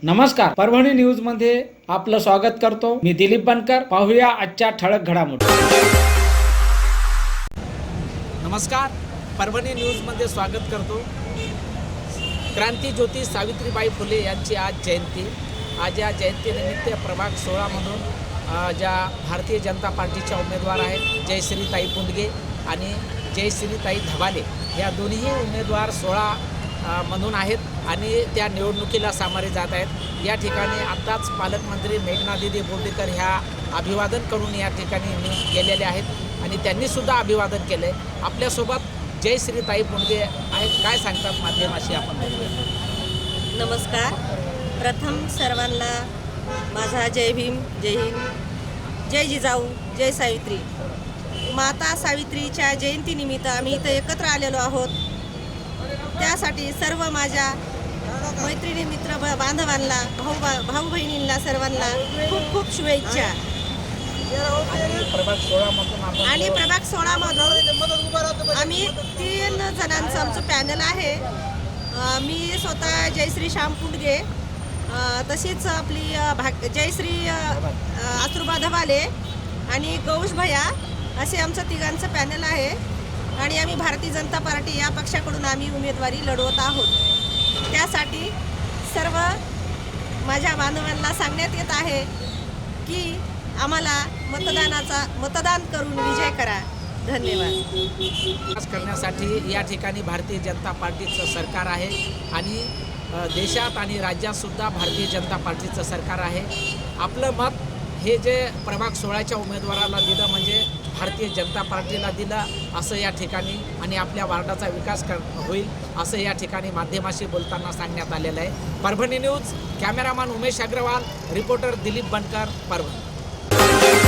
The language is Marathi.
नमस्कार, परभणी न्यूज मध्ये आपलं स्वागत करतो. मी दिलीप बनकर. पाहूया आजच्या ठळक घडामोडी. नमस्कार, परभणी न्यूजमध्ये स्वागत करतो. क्रांती ज्योती सावित्रीबाई फुले यांची आज जयंती. आज या जयंतीनिमित्त प्रभाग 16मधून ज्या भारतीय जनता पार्टीच्या उमेदवार आहेत जयश्रीताई पुंडगे आणि जयश्रीताई धबाले, या दोन्ही उमेदवार 16 मधून आहेत आणि त्या निवडणुकीला सामोरे जात आहेत. या ठिकाणी आत्ताच पालकमंत्री मेघनादिदी बोर्डीकर ह्या अभिवादन करून या ठिकाणी गेलेले आहेत आणि त्यांनीसुद्धा अभिवादन केलं आहे. आपल्यासोबत जयश्रीताई पुंडगे आहेत. काय सांगतात माध्यमाशी आपण बोलूया. नमस्कार. प्रथम सर्वांना माझा जय भीम, जय हिंद, जय जिजाऊ, जय सावित्री. माता सावित्रीच्या जयंतीनिमित्त आम्ही इथं एकत्र आलेलो आहोत. त्यासाठी सर्व माझ्या मैत्रिणी, मित्र, बांधवांना, भाऊ बहिणींना सर्वांना खूप खूप शुभेच्छा. आणि प्रभाग 16मधून आम्ही 3 जणांचं आमचं पॅनल आहे. मी स्वतः जयश्री श्याम पुंडगे, तशीच आपली जयश्री आसुरबा धबाले आणि गौश भैया, असे आमचं तिघांचं पॅनल आहे. आणि आम्ही भारतीय जनता पार्टी या पक्षाकडून आम्ही उमेदवारी लढवत आहोत. त्यासाठी सर्व माझ्या बांधवांना सांगण्यात येत आहे की आम्हाला मतदान करून विजय करा. धन्यवाद. करण्यासाठी या ठिकाणी भारतीय जनता पार्टीचं सरकार आहे आणि देशात आणि राज्यातसुद्धा भारतीय जनता पार्टीचं सरकार आहे. आपलं मत हे जे प्रभाग 16च्या उमेदवाराला दिलं म्हणजे भारतीय जनता पार्टीला दिलं असं या ठिकाणी, आणि आपल्या वार्डाचा विकास होईल असं या ठिकाणी माध्यमाशी बोलताना सांगण्यात आलेलं आहे. Parbhani news, cameraman Umesh Agrawal, reporter Dilip Bankar, Parbhani.